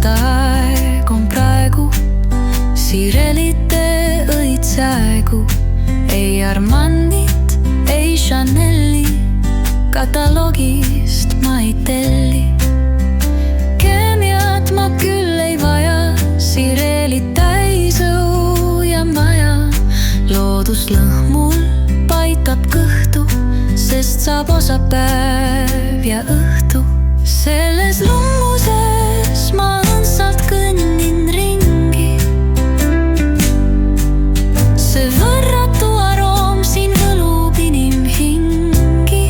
aastaaeg on praegu, Sirelite õitseaegu. Ei Armandit, ei Chanel'i, kataloogist ma ei telli. Keemiat ma küll ei vaja, Sirelit täis õu ja maja. Looduslõhn mul paitab kõhtu, sest saab osa päev ja õhtu. Selles lummuses ma õndsalt kõnnin ringi. See võrratu aroom siin võlub inimhingi.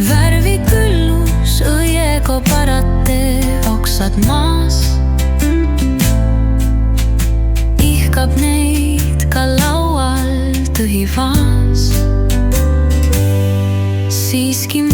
Värviküllus, õiego parate oksad maas. Ihkab neid ka laual tühi vaas. Siiski